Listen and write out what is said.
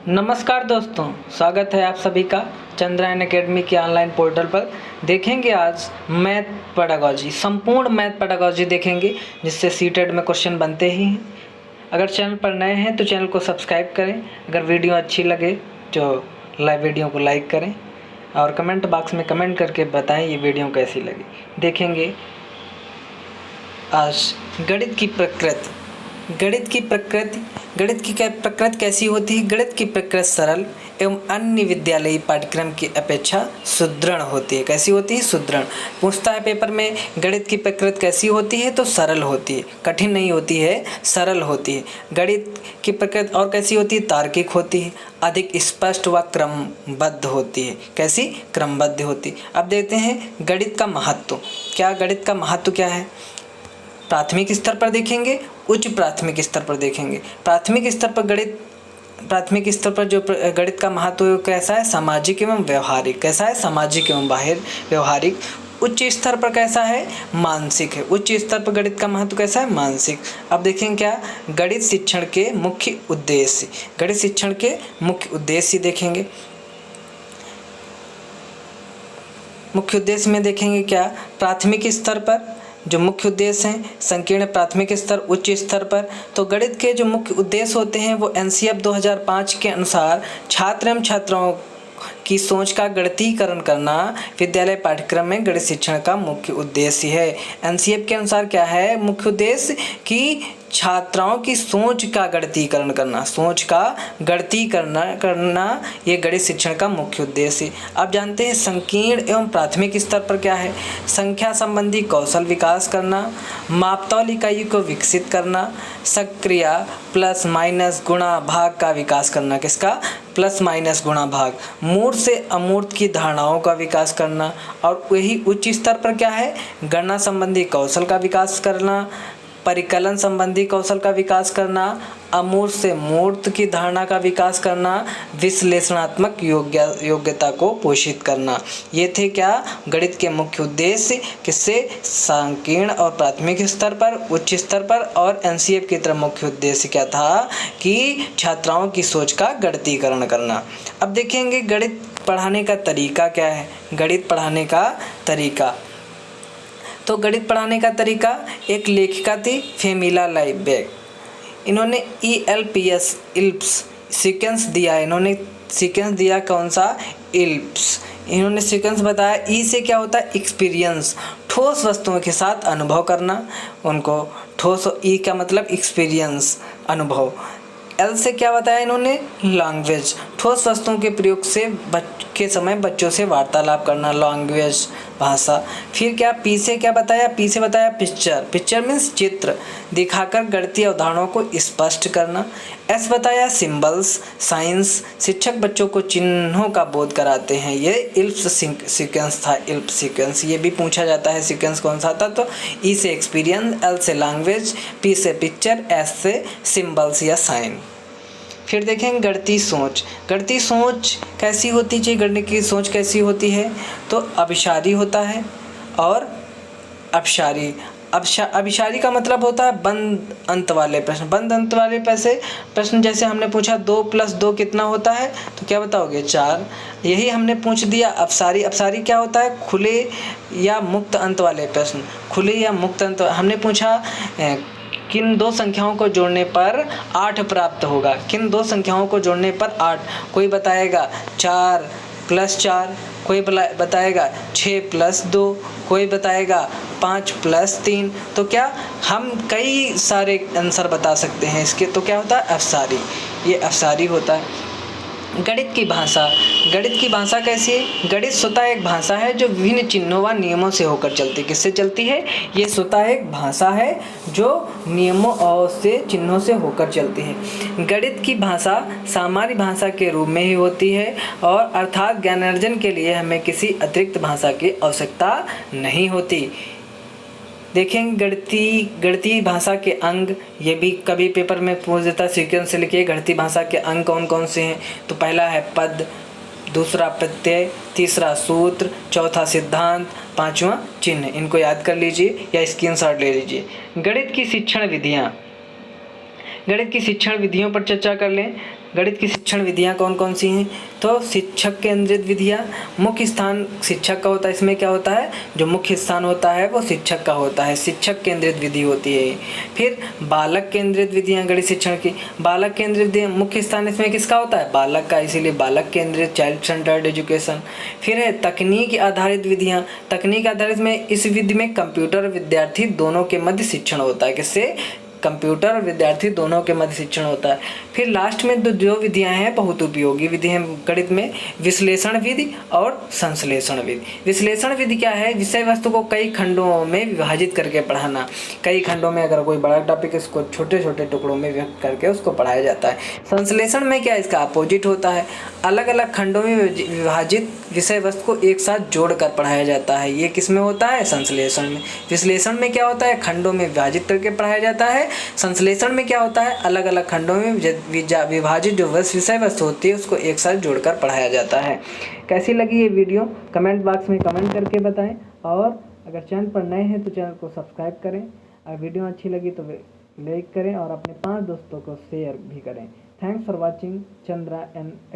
नमस्कार दोस्तों, स्वागत है आप सभी का चंद्रायन एकेडमी के ऑनलाइन पोर्टल पर। देखेंगे आज मैथ पेडागॉजी, संपूर्ण मैथ पेडागॉजी देखेंगे, जिससे सीटेट में क्वेश्चन बनते ही हैं। अगर चैनल पर नए हैं तो चैनल को सब्सक्राइब करें। अगर वीडियो अच्छी लगे तो वीडियो को लाइक करें और कमेंट बॉक्स में कमेंट करके बताएं ये वीडियो कैसी लगी। देखेंगे आज गणित की प्रकृति। गणित की प्रकृति कैसी होती है? गणित की प्रकृति सरल एवं अन्य विद्यालयी पाठ्यक्रम की अपेक्षा सुदृढ़ होती है। कैसी होती है? सुदृढ़। पूछता है पेपर में गणित की प्रकृति कैसी होती है, तो सरल होती है, कठिन नहीं होती है, सरल होती है। गणित की प्रकृति और कैसी होती है? तार्किक होती है, अधिक स्पष्ट व क्रमबद्ध होती है। कैसी? क्रमबद्ध होती है। अब देखते हैं गणित का महत्व। क्या गणित का महत्व क्या है? प्राथमिक स्तर पर देखेंगे, उच्च प्राथमिक स्तर पर देखेंगे। प्राथमिक स्तर पर जो गणित का महत्व है कैसा है? सामाजिक एवं व्यवहारिक। कैसा है? सामाजिक एवं व्यवहारिक। उच्च स्तर पर कैसा है? मानसिक है। उच्च स्तर पर गणित का महत्व कैसा है? मानसिक। अब देखेंगे क्या गणित शिक्षण के मुख्य उद्देश्य। गणित शिक्षण के मुख्य उद्देश्य देखेंगे। मुख्य उद्देश्य में देखेंगे क्या प्राथमिक स्तर पर जो मुख्य उद्देश्य हैं, संकीर्ण प्राथमिक स्तर, उच्च स्तर पर। तो गणित के जो मुख्य उद्देश्य होते हैं वो एनसीएफ 2005 के अनुसार छात्र एवं छात्राओं की सोच का गणितीकरण करना विद्यालय पाठ्यक्रम में गणित शिक्षण का मुख्य उद्देश्य है। एनसीएफ के अनुसार क्या है मुख्य उद्देश्य? कि छात्राओं की सोच का गणितीकरण करना ये गणित शिक्षण का मुख्य उद्देश्य है। आप जानते हैं संकीर्ण एवं प्राथमिक स्तर पर क्या है? संख्या संबंधी कौशल विकास करना, मापतौल इकाई को विकसित करना, सक्रिय प्लस माइनस गुणा भाग का विकास करना। किसका? प्लस माइनस गुणा भाग। मूर्त से अमूर्त की धारणाओं का विकास करना। और वही उच्च स्तर पर क्या है? गणना संबंधी कौशल का विकास करना, परिकलन संबंधी कौशल का विकास करना, अमूर्त से मूर्त की धारणा का विकास करना, विश्लेषणात्मक योग्यता को पोषित करना। ये थे क्या गणित के मुख्य उद्देश्य। किससे? संकीर्ण और प्राथमिक स्तर पर, उच्च स्तर पर। और एनसीएफ की तरफ मुख्य उद्देश्य क्या था? कि छात्राओं की सोच का गणितीकरण करना। अब देखेंगे गणित पढ़ाने का तरीका क्या है। गणित पढ़ाने का तरीका, तो गणित पढ़ाने का तरीका, एक लेखिका थी फेमिला लाइबेक। इन्होंने इल्प्स सीक्वेंस दिया। इन्होंने सीक्वेंस दिया कौन सा? इल्प्स। इन्होंने सीक्वेंस बताया। ई से क्या होता है? एक्सपीरियंस, ठोस वस्तुओं के साथ अनुभव करना। उनको ठोस, ई का मतलब एक्सपीरियंस, अनुभव। एल से क्या बताया इन्होंने? लैंग्वेज, ठोस वस्तुओं के प्रयोग से के समय बच्चों से वार्तालाप करना, लैंग्वेज, भाषा। फिर क्या पी से क्या बताया? पी से बताया पिक्चर। पिक्चर मीन्स चित्र, दिखाकर गणितीय अवधारणाओं को स्पष्ट करना। एस बताया सिंबल्स, साइंस, शिक्षक बच्चों को चिन्हों का बोध कराते हैं। ये इल्प्स सीक्वेंस था। इल्प्स सीक्वेंस ये भी पूछा जाता है सीक्वेंस कौन सा था। तो ई से एक्सपीरियंस, एल से लैंग्वेज, पी से पिक्चर, एस से सिंबल्स या साइन। फिर देखेंगे गणितीय सोच। गणितीय सोच कैसी होती है? गणित की सोच कैसी होती है? तो अभिसारी होता है और अपसारी। अभिसारी का मतलब होता है बंद अंत वाले प्रश्न। बंद अंत वाले प्रश्न जैसे हमने पूछा 2 + 2 कितना होता है? तो क्या बताओगे? 4। यही हमने पूछ दिया अपसारी। अपसारी क्या होता है? खुले या मुक्त अंत वाले प्रश्न। खुले या मुक्त अंत। हमने पूछा किन दो संख्याओं को जोड़ने पर 8 प्राप्त होगा? किन दो संख्याओं को जोड़ने पर 8? कोई बताएगा 4 + 4, कोई बताएगा 6 + 2, कोई बताएगा 5 + 3। तो क्या हम कई सारे आंसर बता सकते हैं इसके। तो क्या होता है? अपसारी। ये अपसारी होता है। गणित की भाषा। गणित की भाषा कैसी है? गणित स्वतः एक भाषा है जो विभिन्न चिन्हों व नियमों से होकर चलती है। किससे चलती है? ये स्वतः एक भाषा है जो नियमों और से चिन्हों से होकर चलती है। गणित की भाषा सामान्य भाषा के रूप में ही होती है और अर्थात ज्ञानार्जन के लिए हमें किसी अतिरिक्त भाषा की आवश्यकता नहीं होती। देखेंगे गणितीय भाषा के अंग। ये भी कभी पेपर में पूछ देता, सीक्वेंस से लिखिए गणितीय भाषा के अंग कौन कौन से हैं। तो पहला है पद, दूसरा प्रत्यय, तीसरा सूत्र, चौथा सिद्धांत, पांचवा चिन्ह। इनको याद कर लीजिए या स्क्रीनशॉट ले लीजिए। गणित की शिक्षण विधियाँ। गणित की शिक्षण विधियों पर चर्चा कर लें। गणित की शिक्षण विधियाँ कौन कौन सी हैं? तो शिक्षक केंद्रित विधियाँ, मुख्य स्थान शिक्षक का होता है, इसमें क्या होता है, जो मुख्य स्थान होता है वो शिक्षक का होता है, शिक्षक केंद्रित विधि होती है। फिर बालक केंद्रित विधियाँ गणित शिक्षण की, बालक केंद्रित विधियाँ, मुख्य स्थान इसमें किसका होता है, बालक का, इसीलिए बालक केंद्रित, चाइल्ड सेंटर्ड एजुकेशन। फिर है तकनीक आधारित विधियाँ, तकनीक आधारित में इस विधि में कंप्यूटर विद्यार्थी दोनों के मध्य शिक्षण होता है, किससे, कंप्यूटर और विद्यार्थी दोनों के मध्य शिक्षण होता है। फिर लास्ट में जो विधियां हैं बहुत उपयोगी विधि हैं गणित में, विश्लेषण विधि और संश्लेषण विधि। विश्लेषण विधि क्या है, विषय वस्तु को कई खंडों में विभाजित करके पढ़ाना, कई खंडों में अगर कोई बड़ा टॉपिक है उसको छोटे छोटे टुकड़ों में व्यक्त करके उसको पढ़ाया जाता है। संश्लेषण में क्या, इसका अपोजिट होता है, अलग अलग खंडों में विभाजित विषय वस्तु को एक साथ जोड़कर पढ़ाया जाता है, ये किस में होता है, संश्लेषण में। विश्लेषण में क्या होता है, खंडों में विभाजित करके पढ़ाया जाता है। संश्लेषण में क्या होता है, अलग अलग खंडों में विभाजित जो विषय वस्तु होती है उसको एक साथ जोड़कर पढ़ाया जाता है। कैसी लगी ये वीडियो कमेंट बॉक्स में कमेंट करके बताएं, और अगर चैनल पर नए हैं तो चैनल को सब्सक्राइब करें, अगर वीडियो अच्छी लगी तो लाइक करें और अपने 5 दोस्तों को शेयर भी करें। Thanks for watching Chandra and